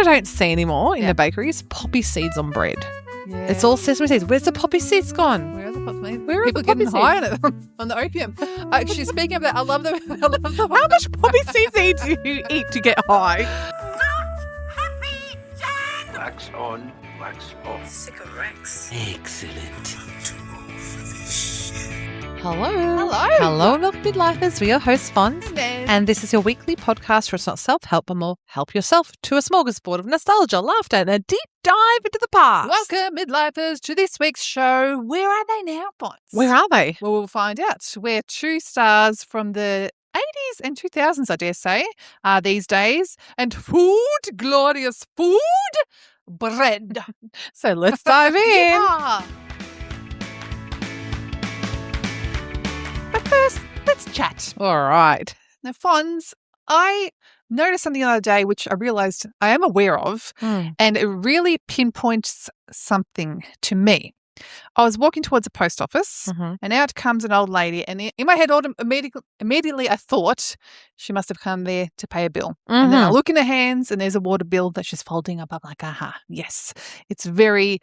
I don't see anymore in the bakeries? Poppy seeds on bread. Yeah. It's all sesame seeds. Where's the poppy seeds gone? Where are the poppy seeds? Where are People the poppy getting high on it on the opium. Actually, speaking of that, I love them. How much poppy seeds do you eat to get high? Wax on, wax off. Cigarettes. Excellent. Hello. Hello. Welcome to Midlifers. We're your hosts, Fons. And this is your weekly podcast where it's not self-help, but more help yourself to a smorgasbord of nostalgia, laughter, and a deep dive into the past. Welcome, Midlifers, to this week's show. Where are they now, Fons? Where are they? Well, we'll find out. We're two stars from the 80s and 2000s, I dare say, these days. And food, glorious food, bread. So let's dive in. Yeah. But first, let's chat. All right. Now, Fons, I noticed something the other day which I realised I am aware of, and it really pinpoints something to me. I was walking towards a post office, and out comes an old lady, and in my head, immediately I thought she must have come there to pay a bill. And then I look in her hands, and there's a water bill that she's folding up. I'm like, aha, yes. It's very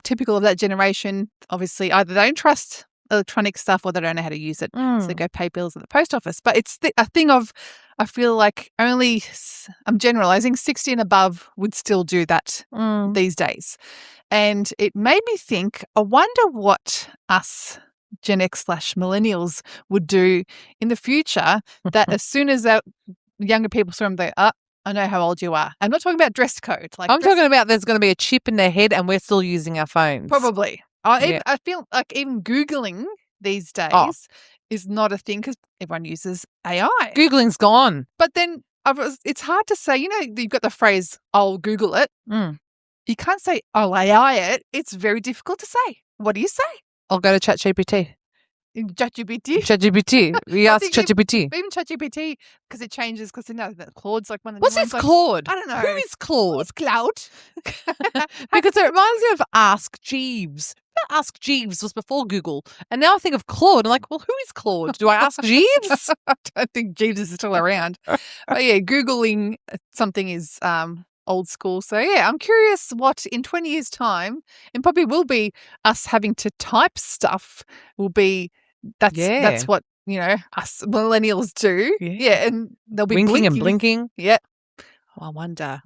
typical of that generation. Obviously, either they don't trust electronic stuff or they don't know how to use it, so they go pay bills at the post office. But it's a thing of, I feel like only, I'm generalising, 60 and above would still do that these days. And it made me think, I wonder what us Gen X / millennials would do in the future, that as soon as that younger people saw them, they, I know how old you are. I'm not talking about dress code. I'm talking about there's going to be a chip in their head and we're still using our phones. Probably. I feel like even Googling these days is not a thing because everyone uses AI. Googling's gone. But then it's hard to say, you've got the phrase, I'll Google it. You can't say, I'll AI it. It's very difficult to say. What do you say? I'll go to ChatGPT. ChatGPT? ChatGPT. We ask ChatGPT. Even ChatGPT, because it changes, because Claude's like one of the What's ones. this Claude? I don't know. Who is Claude? It's Cloud. Because it reminds me of Ask Jeeves. Ask Jeeves was before Google. And now I think of Claude. I'm like, well, who is Claude? Do I ask Jeeves? I don't think Jeeves is still around. But yeah, Googling something is old school. So yeah, I'm curious what in 20 years' time, and probably will be us having to type stuff, will be that's what, us millennials do. Yeah, and they'll be winking and blinking. Yeah. Oh, I wonder.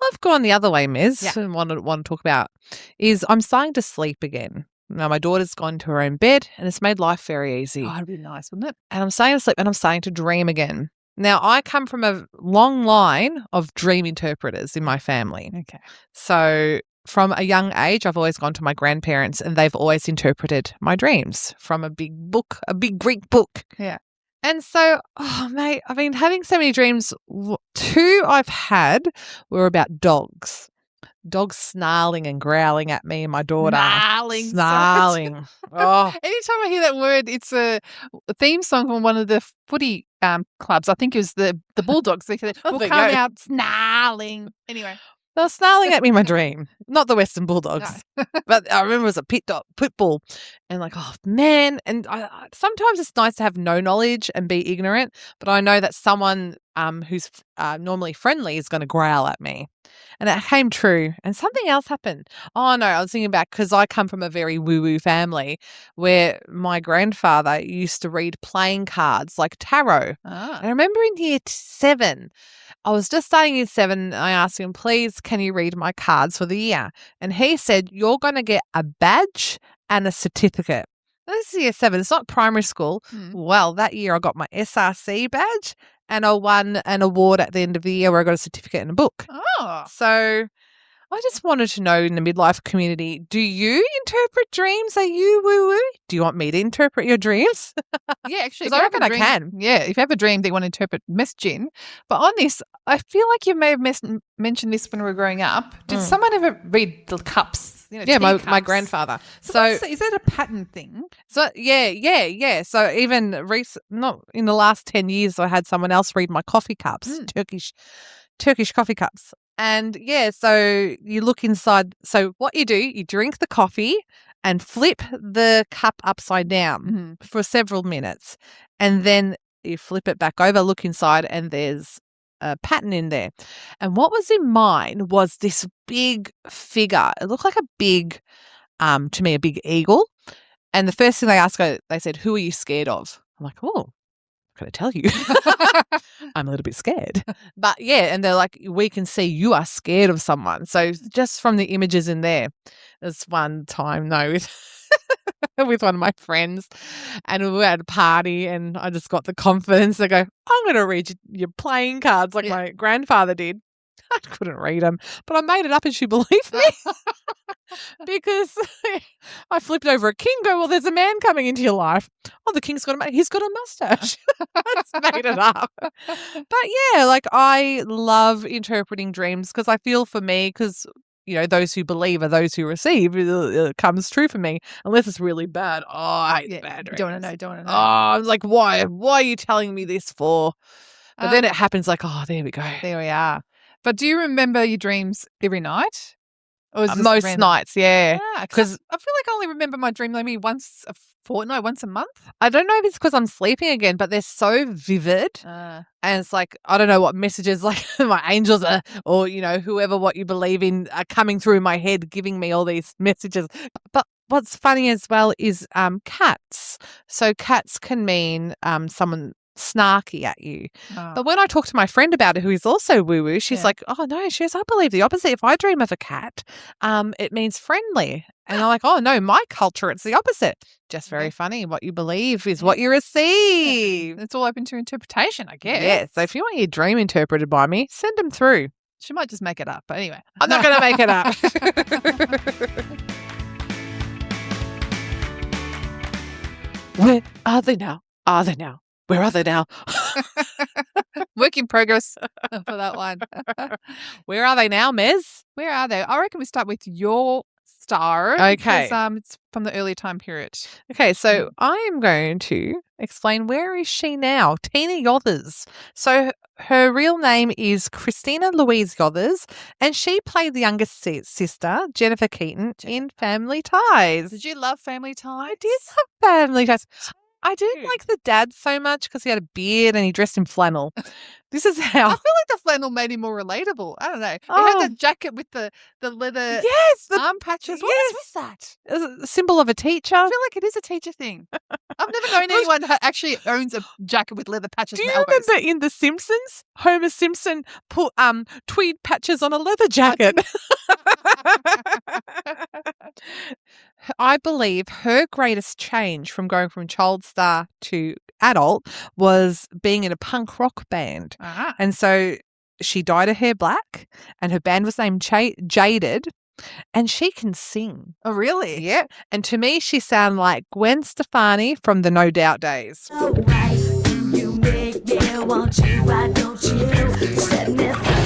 I've gone the other way, Miz, and want to talk about is I'm starting to sleep again. Now, my daughter's gone to her own bed and it's made life very easy. Oh, it'd be nice, wouldn't it? And I'm starting to sleep and I'm starting to dream again. Now, I come from a long line of dream interpreters in my family. Okay. So from a young age, I've always gone to my grandparents and they've always interpreted my dreams from a big Greek book. Yeah. And so, mate, I've been having so many dreams. Two I've had were about dogs. Dogs snarling and growling at me and my daughter. Snarling. Oh. Anytime I hear that word, it's a theme song from one of the footy clubs. I think it was the Bulldogs. They said, we'll come out snarling. Anyway. They were snarling at me in my dream. Not the Western Bulldogs. No. But I remember it was a pit bull. And like, oh, man. And sometimes it's nice to have no knowledge and be ignorant. But I know that someone who's normally friendly is going to growl at me. And it came true. And something else happened. Oh, no, I was thinking back because I come from a very woo-woo family where my grandfather used to read playing cards like tarot. And I remember in year 7, I was just starting year 7. I asked him, please, can you read my cards for the year? And he said, you're going to get a badge and a certificate. This is year 7. It's not primary school. Well, that year I got my SRC badge and I won an award at the end of the year where I got a certificate and a book. Oh. So I just wanted to know in the midlife community, do you interpret dreams? Are you woo-woo? Do you want me to interpret your dreams? Yeah, actually. Because I reckon I can. Yeah, if you have a dream that you want to interpret, message in. But on this, I feel like you may have mentioned this when we were growing up. Did someone ever read the cups? Yeah, my grandfather. So is that a pattern thing? So yeah. So even not in the last 10 years, I had someone else read my coffee cups, Turkish coffee cups. And yeah, so you look inside. So what you do, you drink the coffee and flip the cup upside down for several minutes. And then you flip it back over, look inside, and there's pattern in there. And what was in mine was this big figure. It looked like a big, to me, a big eagle. And the first thing they asked, they said, "Who are you scared of?" I'm like, "Oh, I'm going to tell you." I'm a little bit scared. But yeah, and they're like, "We can see you are scared of someone." So just from the images in there, there's one time, with with one of my friends, and we were at a party, and I just got the confidence to go, "I'm going to read your playing cards like my grandfather did." I couldn't read them, but I made it up and she believed me. Because I flipped over a king, go, "Well, there's a man coming into your life." "Oh, the king's he's got a mustache." I just made it up. But yeah, like I love interpreting dreams because I feel for me, because those who believe are those who receive. It comes true for me, unless it's really bad. Oh, I hate bad dreams. Don't want to know. Oh, I was like, why are you telling me this for? But then it happens like, oh, there we go. There we are. But do you remember your dreams every night? Or is this most random? nights, yeah. Because I feel like I only remember my dream maybe once a fortnight, once a month. I don't know if it's because I'm sleeping again, but they're so vivid. And it's like, I don't know what messages, like my angels are, or, whoever, what you believe in, are coming through my head, giving me all these messages. But what's funny as well is cats. So cats can mean someone snarky at you. But when I talk to my friend about it, who is also woo-woo, she's like, "Oh no," she goes, "I believe the opposite. If I dream of a cat, it means friendly." And I'm like, "Oh no, my culture, it's the opposite." Just very funny. What you believe is what you receive. It's all open to interpretation, I guess. Yeah. So if you want your dream interpreted by me, send them through. She might just make it up, but anyway. I'm not going to make it up. Where are they now? Are they now? Where are they now? Work in progress for that one. Where are they now, Mez? Where are they? I reckon we start with your star. Okay. Because it's from the early time period. Okay, so I am going to explain where is she now. Tina Yothers. So her real name is Christina Louise Yothers, and she played the youngest sister, Jennifer Keaton, in Family Ties. Did you love Family Ties? I did love Family Ties. I didn't like the dad so much because he had a beard and he dressed in flannel. This is how. I feel like the flannel made him more relatable. I don't know. He had that jacket with the leather arm patches. What is with that? It's a symbol of a teacher. I feel like it is a teacher thing. I've never known anyone who actually owns a jacket with leather patches. Do you remember in The Simpsons, Homer Simpson put tweed patches on a leather jacket? I believe her greatest change from going from child star to adult was being in a punk rock band. And so she dyed her hair black and her band was named Jaded, and she can sing. Oh, really? Yeah. And to me, she sounded like Gwen Stefani from the No Doubt days. So why do you make me want you? Why don't you set me free?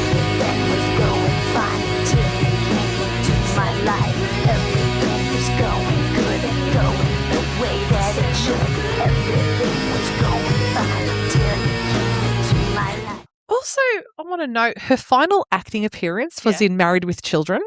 That was going fine till you came into my life. Everything was going good and going the way that it should. Everything was going fine till you came into my life. Also, I want to note her final acting appearance was in Married with Children.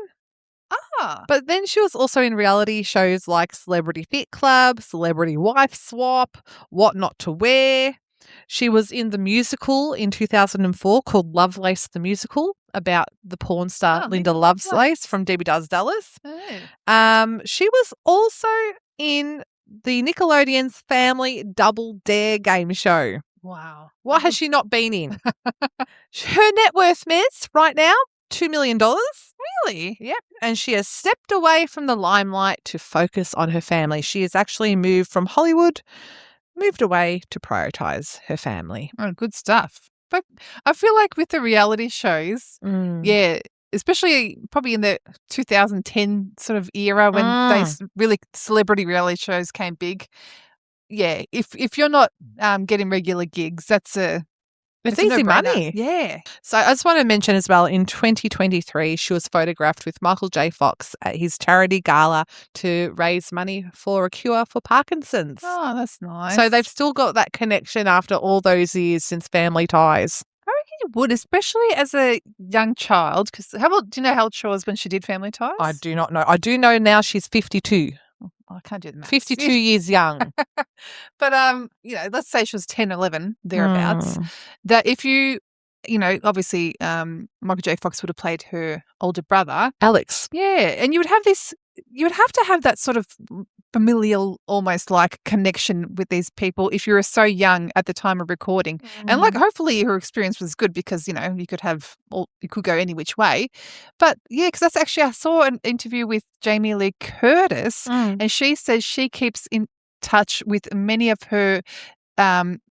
But then she was also in reality shows like Celebrity Fit Club, Celebrity Wife Swap, What Not to Wear. She was in the musical in 2004 called Lovelace the Musical about the porn star Linda Lovelace from Debbie Does Dallas. She was also in the Nickelodeon's Family Double Dare game show. Wow. What has she not been in? Her net worth, Miss, right now, $2 million. Really? Yep. And she has stepped away from the limelight to focus on her family. She has actually moved from Hollywood, moved away to prioritize her family. Oh, good stuff. But I feel like with the reality shows, especially probably in the 2010 sort of era when really celebrity reality shows came big. Yeah, if you're not getting regular gigs, it's easy money. Yeah. So I just want to mention as well, in 2023, she was photographed with Michael J. Fox at his charity gala to raise money for a cure for Parkinson's. Oh, that's nice. So they've still got that connection after all those years since Family Ties. I reckon you would, especially as a young child. Because do you know how old she was when she did Family Ties? I do not know. I do know now she's 52. I can't do the maths. 52 years young. But, let's say she was 10, 11, thereabouts, that if you obviously Michael J. Fox would have played her older brother. Alex. Yeah, and you would have to have that sort of familial, almost like connection with these people if you were so young at the time of recording. And like, hopefully her experience was good because, you could go any which way. But yeah, because that's actually, I saw an interview with Jamie Lee Curtis and she says she keeps in touch with many of her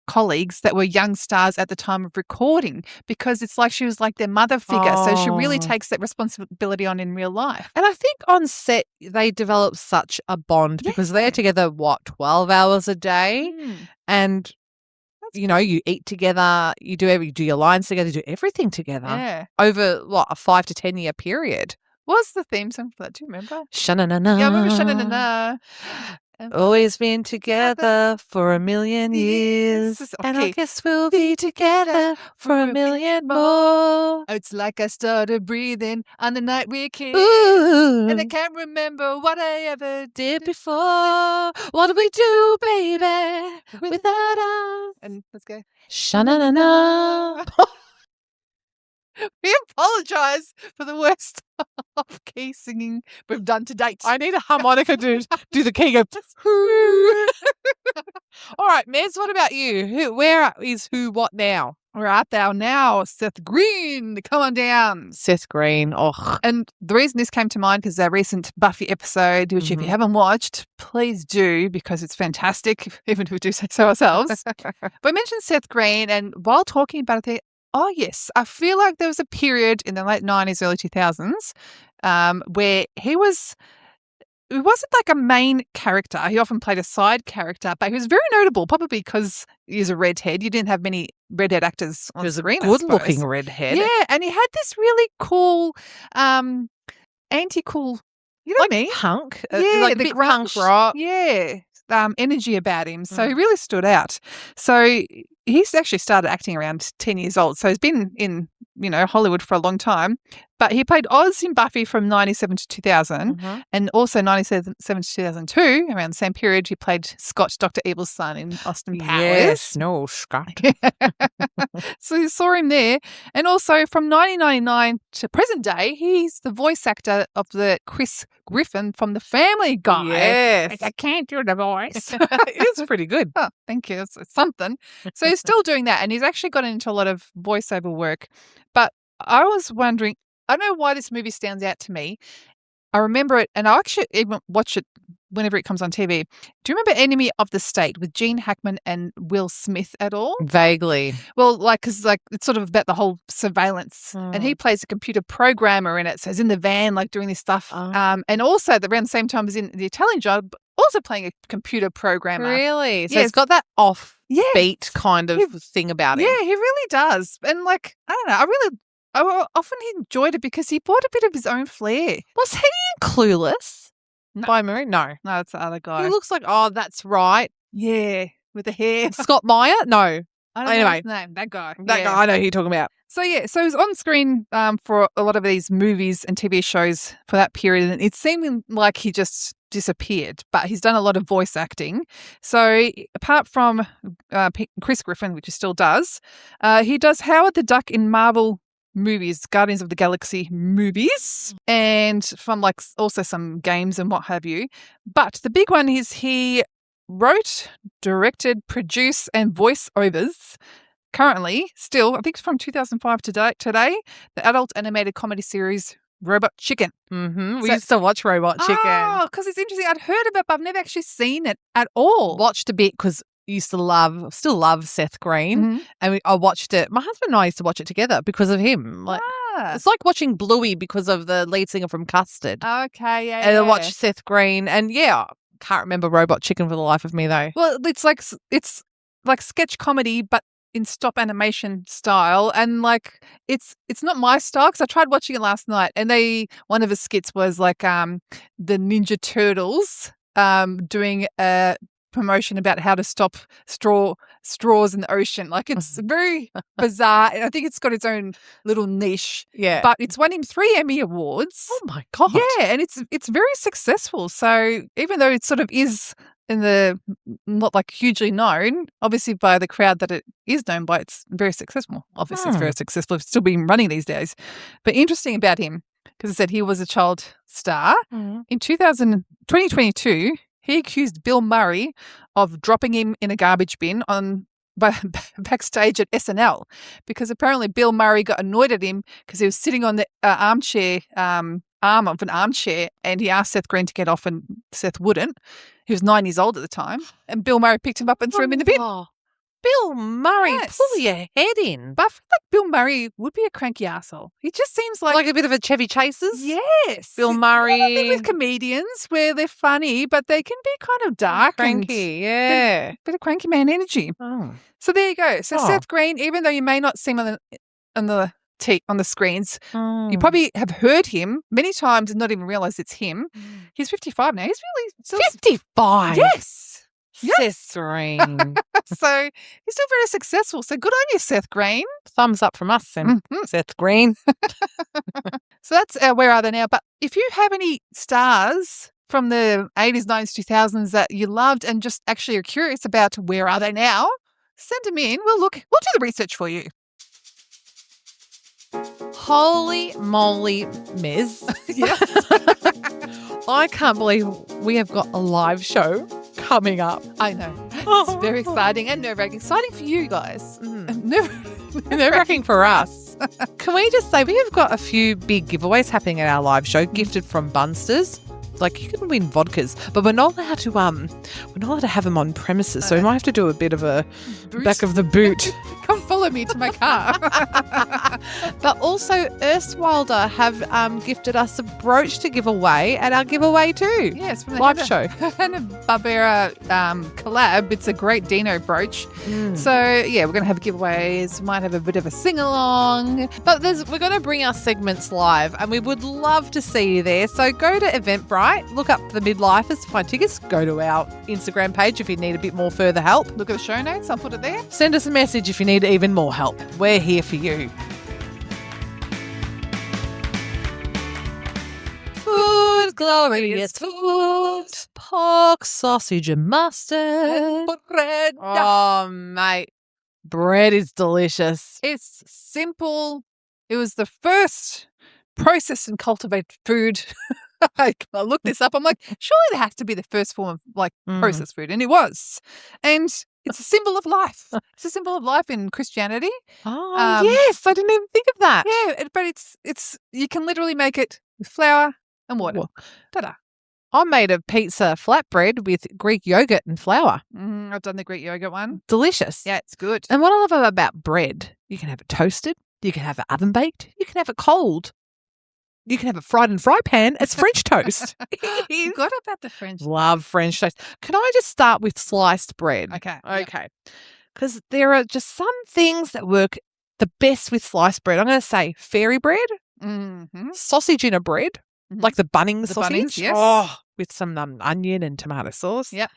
colleagues that were young stars at the time of recording because it's like she was like their mother figure. So she really takes that responsibility on in real life. And I think on set they develop such a bond because they're together, 12 hours a day? And, you eat together, you do your lines together, you do everything together over, a 5 to 10 year period. What's the theme song for that? Do you remember? Sha-na-na-na. Yeah, I remember Sha-na-na-na. Always been together for a million years. And I guess we'll be together for a million more. It's like I started breathing on the night we kissed. Ooh. And I can't remember what I ever did before. What do we do, baby, without us? And let's go. Sha-na-na-na. We apologise for the worst off-key singing we've done to date. I need a harmonica to do the key. Go. All right, Mez, what about you? Where is who, what now? Where art thou now, Seth Green? Come on down. Seth Green. Oh. And the reason this came to mind because our recent Buffy episode, which if you haven't watched, please do because it's fantastic, even if we do say so ourselves. But I mentioned Seth Green, and while talking about it, oh, yes. I feel like there was a period in the late 90s, early 2000s where he wasn't like a main character. He often played a side character, but he was very notable, probably because he's a redhead. You didn't have many redhead actors on screen. He was a good-looking redhead. Yeah, and he had this really cool, anti-cool, you know what I mean? Punk. Yeah, like the punk grunge rock. Yeah. Energy about him. So he really stood out. So he's actually started acting around 10 years old. So he's been in, Hollywood for a long time. But he played Oz in Buffy from 97 to 2000 and also 97 to 2002, around the same period, he played Scott, Dr. Evil's son in Austin Powers. Yes, no, Scott. So you saw him there. And also from 1999 to present day, he's the voice actor of the Chris Griffin from The Family Guy. Yes. I can't do the voice. It's pretty good. Oh, thank you. It's something. So he's still doing that, and he's actually got into a lot of voiceover work. But I was wondering, I don't know why this movie stands out to me. I remember it, and I actually even watch it whenever it comes on TV. Do you remember Enemy of the State with Gene Hackman and Will Smith at all? Vaguely. Well, because it's sort of about the whole surveillance, and he plays a computer programmer in it. So he's in the van, doing this stuff. And also around the same time as in The Italian Job, also playing a computer programmer. Really? So it's got that offbeat kind of thing about him. Yeah, he really does. And I don't know, I often enjoyed it because he brought a bit of his own flair. Was he in Clueless? No. By Murray? No. No, it's the other guy. He looks like, that's right. Yeah, with the hair. Scott Meyer? No. I don't know his name. That guy. That guy, I know who you're talking about. So he's on screen for a lot of these movies and TV shows for that period, and it seemed like he just disappeared, but he's done a lot of voice acting. So apart from Chris Griffin, which he still does, he does Howard the Duck in Marvel movies, Guardians of the Galaxy movies, and from also some games and what have you. But the big one is he wrote, directed, produced, and voiceovers. Currently, still, I think it's from 2005 today, the adult animated comedy series Robot Chicken. We used to watch Robot Chicken. Oh, because it's interesting. I'd heard about it, but I've never actually seen it at all. Watched a bit because still love Seth Green, and I watched it. My husband and I used to watch it together because of him. It's like watching Bluey because of the lead singer from Custard. Okay, yeah. And I watched Seth Green, and can't remember Robot Chicken for the life of me though. Well, it's like sketch comedy, but in stop animation style, and it's not my style because I tried watching it last night, and one of the skits was the Ninja Turtles doing a promotion about how to stop straws in the ocean. Like, it's very bizarre. And I think it's got its own little niche. Yeah. But it's won him 3 Emmy Awards. Oh, my God. Yeah, and it's very successful. So even though it sort of is in the not like hugely known, obviously by the crowd that it is known by, it's very successful. Obviously, it's very successful. It's still being running these days. But interesting about him, because I said he was a child star. In 2022, he accused Bill Murray of dropping him in a garbage bin backstage at SNL, because apparently Bill Murray got annoyed at him because he was sitting on the arm of an armchair, and he asked Seth Green to get off, and Seth wouldn't. He was 9 years old at the time, and Bill Murray picked him up and threw him in the bin. Oh, Bill Murray, Yes. pull your head in. But I feel like Bill Murray would be a cranky arsehole. He just seems Like a bit of a Chevy Chasers? yes. Bill You know that thing Murray. with comedians where they're funny, but they can be kind of dark Cranky, and yeah. bit of cranky man energy. Oh. So there you go. So Oh. Seth Green, even though you may not see him on the screens, you Mm. probably have heard him many times and not even realize it's him. He's 55 now. He's really still 55. Yes. Seth Green. So he's still very successful. So good on you, Seth Green. Thumbs up from us, and Mhm. Seth Green. So that's Where Are They Now? But if you have any stars from the 80s, 90s, 2000s that you loved and just actually are curious about where are they now, send them in. We'll do the research for you. Holy moly, Miz. Yes. I can't believe we have got a live show coming up. I know. It's very exciting and nerve-wracking. Exciting for you guys. Nerve-wracking for us. Can we just say we have got a few big giveaways happening at our live show, gifted from Bunsters. Like, you can win vodkas, but we're not allowed to have them on premises, so we might have to do a bit of a Boot. back of the boot. Come follow me to my car. But also, Erstwilder have gifted us a brooch to give away at our giveaway too. Yes, from the Live show. Barbera collab. It's a great Dino brooch. So, yeah, we're going to have giveaways. Might have a bit of a sing-along. But we're going to bring our segments live, and we would love to see you there. So go to Eventbrite, look up the Midlifers to find tickets. Go to our Instagram page if you need a bit more further help. Look at the show notes. I'll put it there. Send us a message if you need even more help. We're here for you. Food, glorious food. Pork, sausage and mustard. Bread. Oh, mate. Bread is delicious. It's simple. It was the first processed and cultivated food. I looked this up. I'm like, surely there has to be the first form of processed food. And it was. And it's a symbol of life. It's a symbol of life in Christianity. Oh, yes. I didn't even think of that. Yeah, but it's you can literally make it with flour and water. Well, Ta-da. I made a pizza flatbread with Greek yogurt and flour. I've done the Greek yogurt one. Delicious. Yeah, it's good. And what I love about bread, you can have it toasted, you can have it oven baked, you can have it cold, you can have it fried in fry pan. It's French toast. You forgot about the French. Love French toast. Can I just start with sliced bread? Okay. Yep. Okay. Because there are just some things that work the best with sliced bread. I'm going to say fairy bread, Mm-hmm. sausage in a bread, like the Bunnings The sausage. Bunnings, yes. Oh, with some onion and tomato sauce. Yep.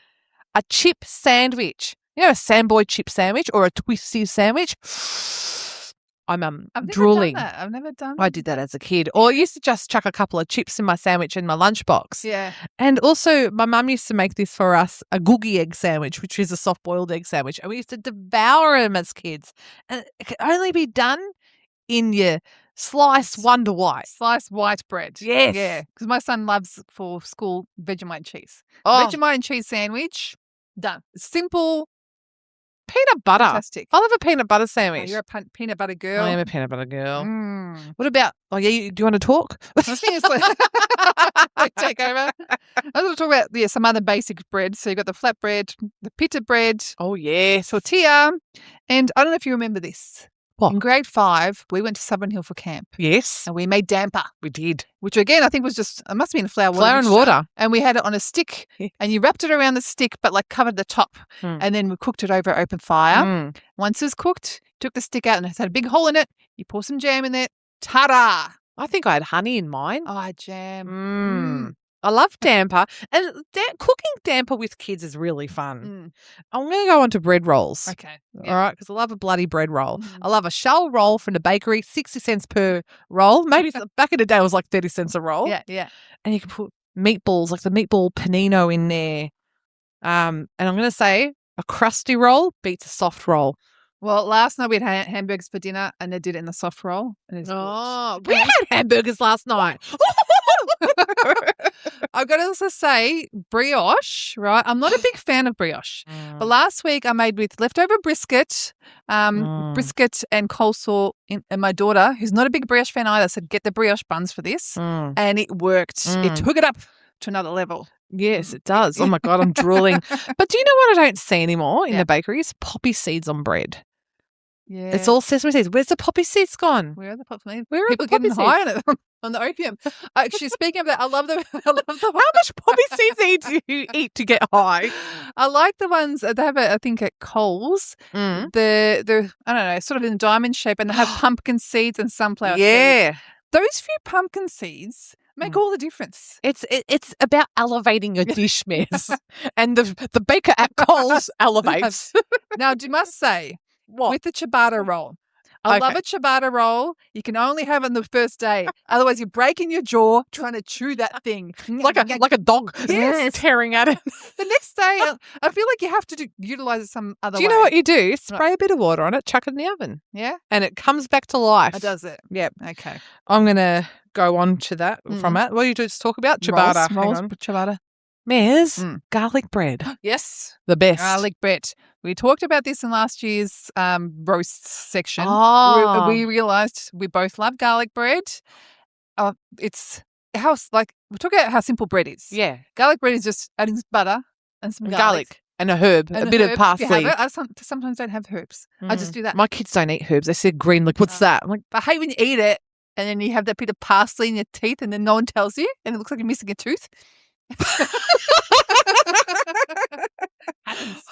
A chip sandwich. You know, a Sandboy chip sandwich or a twisty sandwich. I'm I've never drooling. done that. I've never done I did that as a kid. Or I used to just chuck a couple of chips in my sandwich in my lunchbox. Yeah. And also, my mum used to make this for us, a googie egg sandwich, which is a soft-boiled egg sandwich. And we used to devour them as kids. And it could only be done in your sliced Wonder White. Sliced white bread. Yes. Yeah. Because my son loves for school Vegemite and cheese. Oh, Vegemite and cheese sandwich. Done. Simple. peanut butter. Fantastic. I love a peanut butter Oh, sandwich. you're a peanut butter girl. I am a peanut butter girl. Mm. What about, do you want to talk? Seriously. Take over. I was going to talk about some other basic bread. So you've got the flatbread, the pita bread, Oh, yes. tortilla. And I don't know if you remember this. What? In grade 5, we went to Southern Hill for camp Yes, and we made damper, we did. which again I think was just, it must have been flour, Flour and mixture. water. And we had it on a stick Yes. and you wrapped it around the stick but covered the top. And then we cooked it over open fire. Mm. Once it was cooked, took the stick out and it had a big hole in it. You pour some jam in there. Ta-da! I think I had honey in mine. Oh, jam. Mm. I love damper. And cooking damper with kids is really fun. I'm going to go on to bread rolls. Okay. All right, because I love a bloody bread roll. Mhm. I love a shell roll from the bakery, 60 cents per roll. Maybe back in the day it was like 30 cents a roll. Yeah. And you can put meatballs, like the meatball panino in there. And I'm going to say a crusty roll beats a soft roll. Well, last night we had hamburgers for dinner and they did it in the soft roll. And it's We had hamburgers last night. I've got to also say brioche, right? I'm not a big fan of brioche. But last week I made with leftover brisket and coleslaw. And my daughter, who's not a big brioche fan either, said, get the brioche buns for this. And it worked. It took it up to another level. Yes, it does. Oh, my God, I'm drooling. But do you know what I don't see anymore in the bakeries? Poppy seeds on bread. Yeah. It's all sesame seeds. Where's the poppy seeds gone? Where are the poppy seeds? Where are People the poppy getting high on it on the opium. Actually, speaking of that, I love the How much poppy seeds do you eat to get high? I like the ones they have. I think at Coles. They're I don't know, sort of in diamond shape, and they have pumpkin seeds and sunflower seeds. Those few pumpkin seeds make all the difference. It's about elevating your dish, Miss. And the baker at Coles elevates. Now, I must say, What? with the ciabatta roll. I love a ciabatta roll. You can only have it on the first day. Otherwise, you're breaking your jaw trying to chew that thing. like a dog tearing at it. The next day, I feel like you have to utilize it some other way. Do you know what you do? Spray a bit of water on it, chuck it in the oven. Yeah? And it comes back to life. It does it? Yep. Okay. I'm going to go on to that from it. What do you just talk about? Ciabatta. Rolls, ciabatta. Miz, garlic bread. Yes. The best. Garlic bread. We talked about this in last year's roasts section. Oh. We realised we both love garlic bread. It's how, like, we talk about how simple bread is. Yeah. Garlic bread is just adding butter and some garlic. And a herb, And a bit of parsley. I sometimes don't have herbs. I just do that. My kids don't eat herbs. They said green. Like, what's that? I'm like, I hate when you eat it and then you have that bit of parsley in your teeth and then no one tells you and it looks like you're missing a tooth. would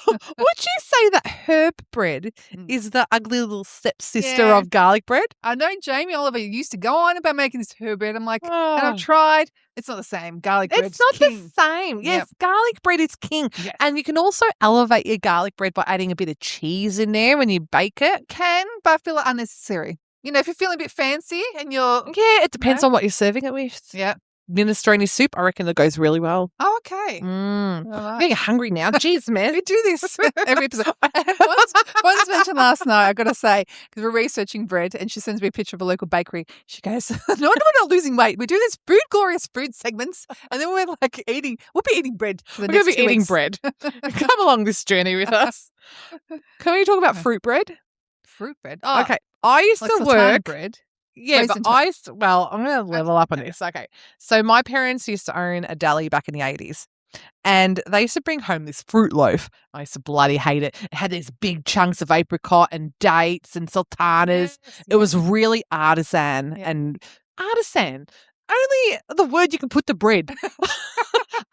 you say that herb bread is the ugly little stepsister of garlic bread? I know Jamie Oliver used to go on about making this herb bread. I'm like, and I've tried. It's not the same. Garlic bread. It's not the same. Yes, garlic bread is king. Yes. And you can also elevate your garlic bread by adding a bit of cheese in there when you bake it. Can, but I feel like unnecessary. You know, if you're feeling a bit fancy and you're... Yeah, it depends on what you're serving it with. Yeah. Minestrone soup, I reckon that goes really well. Oh, okay. I'm getting hungry now. Jeez, man. We do this every episode. Once mentioned last night, I've got to say, because we're researching bread, and she sends me a picture of a local bakery. She goes, no, we're not losing weight. We do this glorious food segments, and then we're like we'll be eating bread for the We're next going to be 2 eating weeks. bread. Come along this journey with us. Can we talk about fruit bread? Fruit bread? Oh, Okay. I used like to sultana work. bread. Yeah, Raisin but I'm going to level up on this. Okay. So my parents used to own a deli back in the 80s. And they used to bring home this fruit loaf. I used to bloody hate it. It had these big chunks of apricot and dates and sultanas. It was really artisan and artisan. Only the word you can put to bread.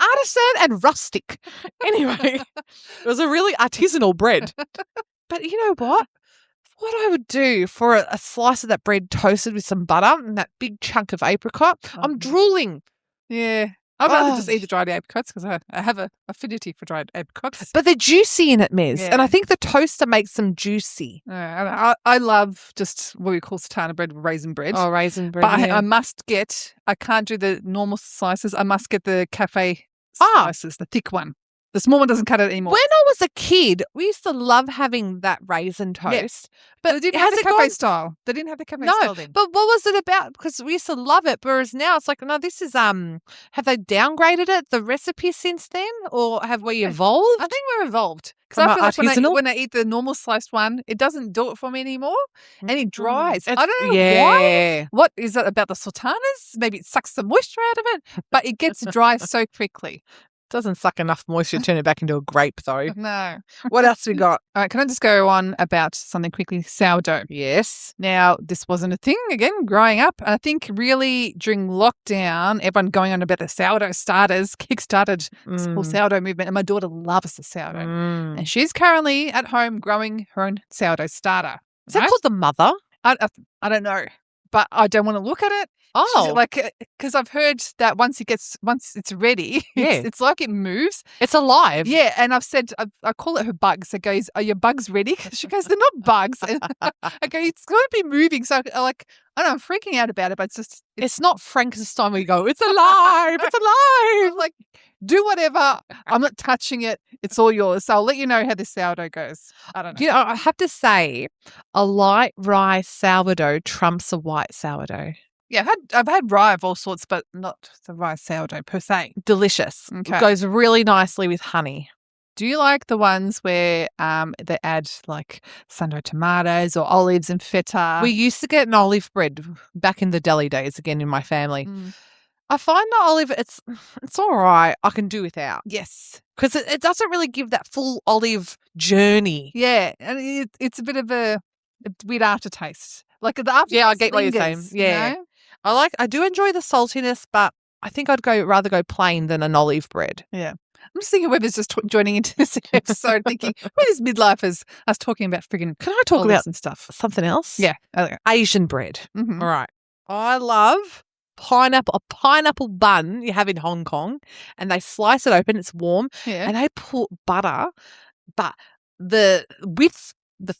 Artisan and rustic. Anyway, it was a really artisanal bread. But you know what? What I would do for a slice of that bread toasted with some butter and that big chunk of apricot, I'm drooling. Yeah. I'd rather just eat the dried apricots because I have an affinity for dried apricots. But they're juicy in it, Miz. Yeah. And I think the toaster makes them juicy. I love just what we call sultana bread, raisin bread. Oh, raisin bread. But yeah. I can't do the normal slices. I must get the cafe slices, the thick one. The small one doesn't cut it anymore. When I was a kid, we used to love having that raisin toast. Yes. But they didn't have the cafe style. They didn't have the cafe style then. But what was it about? Because we used to love it, whereas now it's like, no, this is have they downgraded it, the recipe since then, or have we evolved? I think we're evolved. Because I feel like artisanal? when I eat the normal sliced one, it doesn't do it for me anymore, and it dries. I don't know why. What is it about the sultanas? Maybe it sucks the moisture out of it, but it gets dry so quickly. Doesn't suck enough moisture to turn it back into a grape, though. No. What else we got? All right, can I just go on about something quickly? Sourdough. Yes. Now, this wasn't a thing, again, growing up. And I think really during lockdown, everyone going on about the sourdough starters kickstarted this whole sourdough movement. And my daughter loves the sourdough. And she's currently at home growing her own sourdough starter. Is that called the mother? I don't know. but I don't want to look at it. Oh, Like, because I've heard that once it's ready, Yeah. it's like it moves. it's alive. Yeah, and I've said I call it her bugs. It goes, "Are your bugs ready?" She goes, "They're not bugs." And I go, "It's going to be moving." So I don't know, I'm freaking out about it, but it's just It's not Frankenstein where you go, it's alive, it's alive. I'm like, do whatever. I'm not touching it. It's all yours. So I'll let you know how this sourdough goes. I don't know. You know, I have to say, a light rye sourdough trumps a white sourdough. Yeah, I've had rye of all sorts, but not the rye sourdough per se. Delicious. Okay. It goes really nicely with honey. Do you like the ones where they add like sun-dried tomatoes or olives and feta? We used to get an olive bread back in the deli days again in my family. Mm. I find the olive, it's all right. I can do without Yes. because it doesn't really give that full olive journey. Yeah, and it's a bit of a weird aftertaste. Like the aftertaste Yeah, I get what you're saying. lingers, Yeah. you know? I do enjoy the saltiness, but I think I'd rather go plain than an olive bread. Yeah. I'm just thinking whoever's just joining into this episode thinking, who is midlifers? I was talking about friggin' Can I talk olives about and stuff. something else? Yeah. Okay. Asian bread. Mhm. All right. I love a pineapple bun you have in Hong Kong, and they slice it open, it's warm, Yeah. and they put butter, but the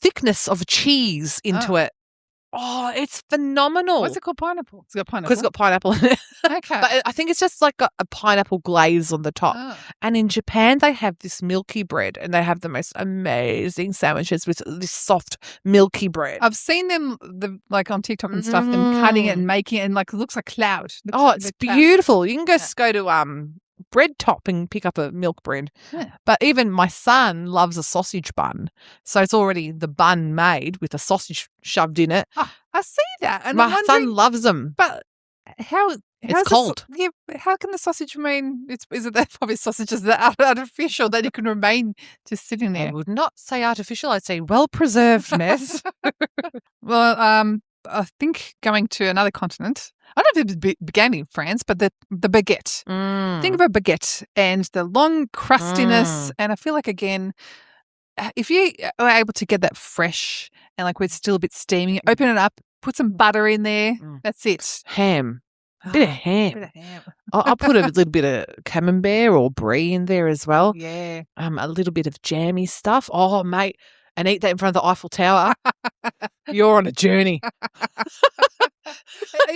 thickness of cheese into it. Oh, it's phenomenal. What's it called? Pineapple. It's got pineapple. Because it's got pineapple in it. Okay. But I think it's just like a pineapple glaze on the top. Oh. And in Japan, they have this milky bread, and they have the most amazing sandwiches with this soft, milky bread. I've seen them like on TikTok and stuff, them cutting it and making it, and like it looks like cloud. Looks Oh, like it's a cloud. beautiful. You can go Yeah. to Bread Top and pick up a milk bread. Yeah. But even my son loves a sausage bun. So it's already the bun made with a sausage shoved in it. Oh, I see that, and I'm My wondering, son loves them. but how? how's the cold. Yeah, how can the sausage remain? Is it that probably sausages that are artificial that it can remain just sitting I there? would not say artificial. I'd say well preserved mess. Well, I think going to another continent. I don't know if it began in France, but the baguette. Think of a baguette and the long crustiness, and I feel like again, if you are able to get that fresh and like it's still a bit steamy, open it up, put some butter in there. That's it. Ham. Bit of ham. Bit of ham. I'll put a little bit of camembert or brie in there as well. Yeah. A little bit of jammy stuff. Oh, mate. And eat that in front of the Eiffel Tower. You're on a journey. Are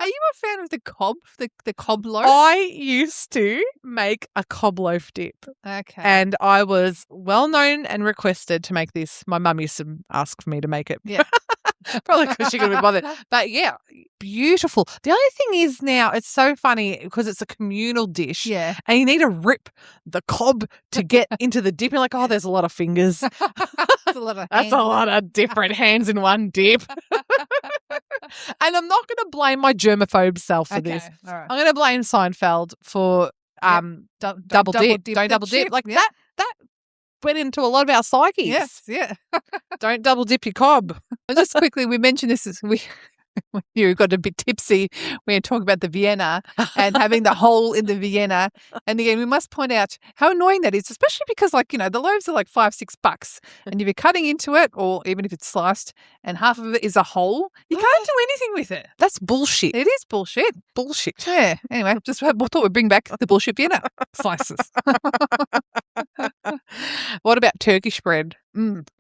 you a fan of the cob? The cob loaf? I used to make a cob loaf dip. Okay. And I was well known and requested to make this. My mum used to ask for me to make it. Yeah. Probably because she couldn't be bothered. But yeah, beautiful. The only thing is now it's so funny because it's a communal dish. Yeah. And you need to rip the cob to get into the dip. You're like, oh, there's a lot of fingers. That's a lot of That's a lot of different hands in one dip. And I'm not going to blame my germaphobe self for this. All right. I'm going to blame Seinfeld for double dip. Don't double dip. chip. Like Yeah. that went into a lot of our psyches. Yes, yeah. Don't double dip your cob. And just quickly, we mentioned this as you got a bit tipsy when you talk about the Vienna and having the hole in the Vienna. And again, we must point out how annoying that is, especially because, like, you know, the loaves are like $5-6. And if you're cutting into it, or even if it's sliced and half of it is a hole, you can't do anything with it. That's bullshit. It is bullshit. Bullshit. Yeah. Anyway, just thought we'd bring back the bullshit Vienna slices. What about Turkish bread?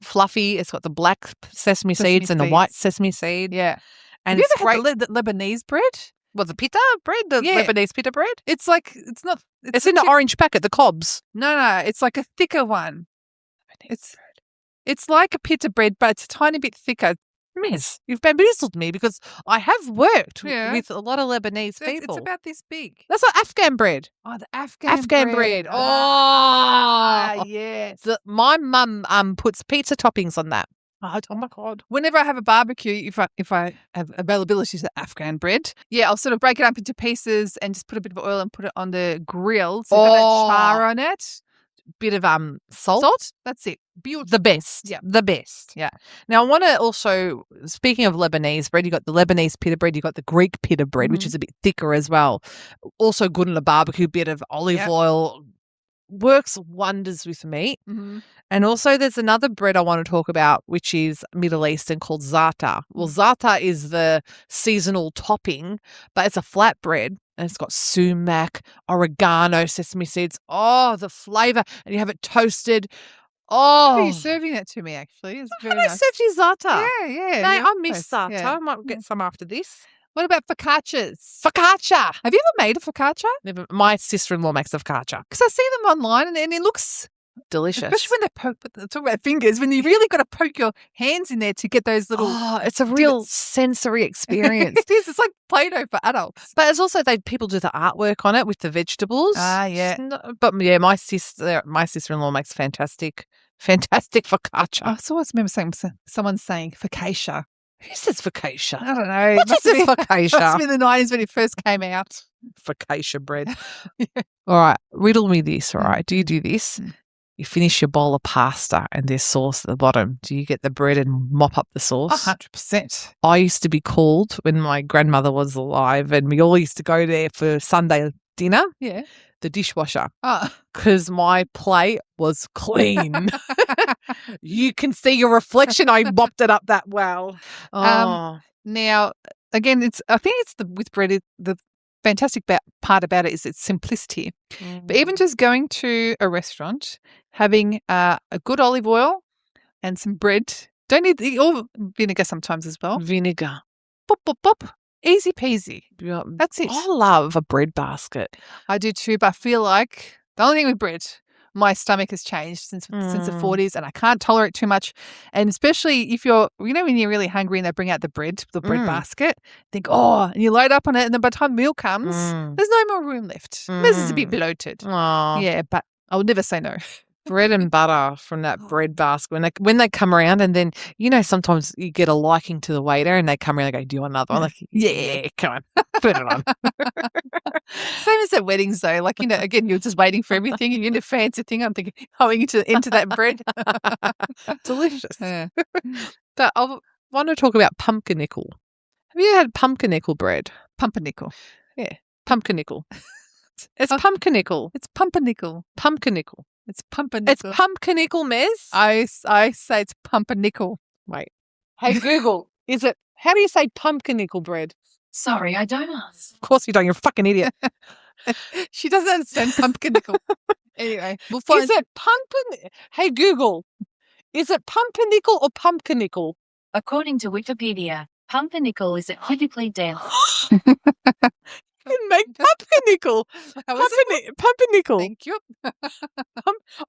Fluffy. It's got the black sesame seeds and the white sesame seed. Yeah. And Have it's you ever great. had the Lebanese bread? Well, the pita bread, the Yeah. Lebanese pita bread. It's like, it's not. It's in the orange packet, the cobs. No, it's like a thicker one. It's like a pita bread, but it's a tiny bit thicker. Miss, you've bamboozled me because I have worked Yeah. with a lot of Lebanese So people. it's about this big. That's like Afghan bread. Oh, the Afghan bread. Ah, Oh, yes. my mum puts pizza toppings on that. Oh my god! Whenever I have a barbecue, if I have availability to Afghan bread, yeah, I'll sort of break it up into pieces and just put a bit of oil and put it on the grill. So you've got that char on it. Bit of salt. Salt. That's it. Beautiful. The best. Yeah. The best. Yeah. Now, I want to also, speaking of Lebanese bread, you got the Lebanese pita bread, you got the Greek pita bread, which is a bit thicker as well. Also good in a barbecue, bit of olive oil, works wonders with meat. Mm-hmm. And also there's another bread I want to talk about, which is Middle Eastern called za'atar. Well, za'atar is the seasonal topping, but it's a flat bread and it's got sumac, oregano, sesame seeds. Oh, the flavour. And you have it toasted. Oh. You're serving it to me, actually. It's very Have I nice. served you za'atar? Yeah. No, yeah, I miss close, za'atar. yeah. I might get some after this. What about focaccias? Focaccia. Have you ever made a focaccia? Never, my sister-in-law makes a focaccia. Because I see them online and it looks Delicious. especially when they poke. Talk about fingers. When you really got to poke your hands in there to get those little. Oh, it's a real sensory experience. It is. It's like Play-Doh for adults. But it's also people do the artwork on it with the vegetables. Yeah. But yeah, my sister-in-law makes fantastic focaccia. I always remember someone saying focaccia. Who says focaccia? I don't know. What is this Must focaccia? have been the 90s when it first came out. Focaccia bread. All right, riddle me this. All right, do you do this? You finish your bowl of pasta and there's sauce at the bottom. Do you get the bread and mop up the sauce? 100%. I used to be called when my grandmother was alive, and we all used to go there for Sunday dinner. Yeah. The dishwasher, Oh. because my plate was clean. You can see your reflection. I mopped it up that well. Oh. Now, again, I think it's with bread, the fantastic part about it is its simplicity. But even just going to a restaurant, having a good olive oil and some bread, don't need or vinegar sometimes as well. Vinegar. Pop, pop, pop. Easy peasy. Yeah. That's it. I love a bread basket. I do too, but I feel like the only thing with bread, my stomach has changed since the 40s and I can't tolerate too much. And especially if you're, when you're really hungry and they bring out the bread basket, think, and you load up on it. And then by the time meal comes, there's no more room left. This is a bit bloated. Oh. Yeah, but I would never say no. Bread and butter from that bread basket. When they come around, and then, sometimes you get a liking to the waiter and they come around and go, do you want another one? Like, yeah, come on, put it on. Same as at weddings though. Like, again, you're just waiting for everything and you're in a fancy thing. I'm thinking, into that bread. Delicious. Yeah. But I want to talk about pumpernickel. Have you had pumpernickel bread? Pumpernickel. Yeah, pumpernickel. It's pumpernickel. It's pumpernickel. Pumpernickel. It's pumpernickel. It's pumpernickel, Mez. I say it's pumpernickel. Wait. Hey, Google, how do you say pumpernickel bread? Sorry, I don't ask. Of course you don't. You're a fucking idiot. She doesn't understand pumpernickel. Anyway, we'll find. Is it Hey, Google, is it pumpernickel or pumpkinnickel? According to Wikipedia, pumpernickel is atypically dense. You can make pumpernickel. Pumpernickel. Thank you. I've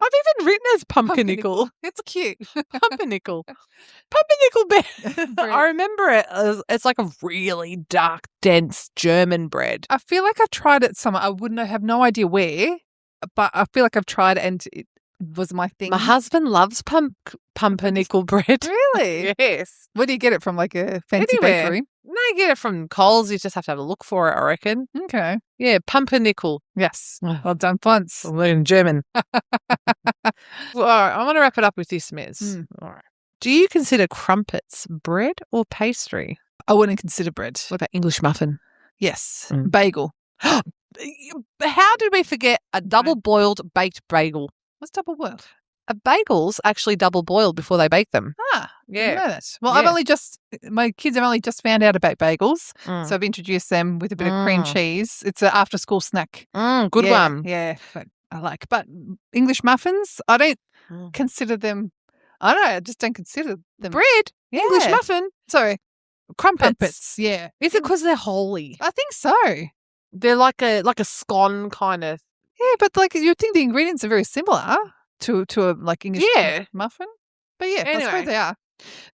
even written as pumpkinnickel. It's cute. Pumpernickel. Pumpernickel bread. I remember it as it's like a really dark, dense German bread. I feel like I've tried it somewhere. I wouldn't have no idea where, but I feel like I've tried it and it was my thing. My husband loves pumpernickel bread. Really? Yes. Where do you get it from? Like a fancy Anywhere. bakery? No, you get it from Coles. You just have to have a look for it, I reckon. Okay. Yeah, pumpernickel. Yes. Oh. Well done, once. I'm learning German. Well, all right, I want to wrap it up with this, Miz. All right. Do you consider crumpets bread or pastry? I wouldn't consider bread. What about English muffin? Yes. Bagel. How did we forget a double-boiled baked bagel? What's double boiled? A bagel's actually double-boiled before they bake them. Ah, Yeah. I didn't know that. Well, Yeah. my kids have only just found out about bagels. Mm. So I've introduced them with a bit of cream cheese. It's an after-school snack. Good one. Yeah, but I like. But English muffins, I don't consider them. I don't know. I just don't consider them Bread? Yeah. English muffin? Sorry, Crumpets. Yeah, Is it because they're holy? I think so. They're like a scone kind of. Yeah, but like you think the ingredients are very similar to a like English muffin. But yeah, I Anyway. suppose they are.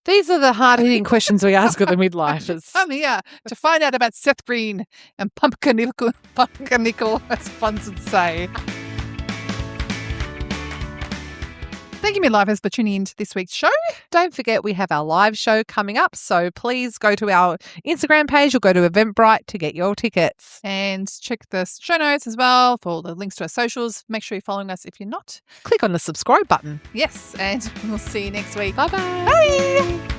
These are the hard-hitting questions we ask of the midlifers. I'm here to find out about Seth Green and pumpernickel, as fun would say. Thank you, midlifers, for tuning into this week's show. Don't forget we have our live show coming up, so please go to our Instagram page or go to Eventbrite to get your tickets. And check the show notes as well for all the links to our socials. Make sure you're following us if you're not. Click on the subscribe button. Yes, and we'll see you next week. Bye-bye. Bye.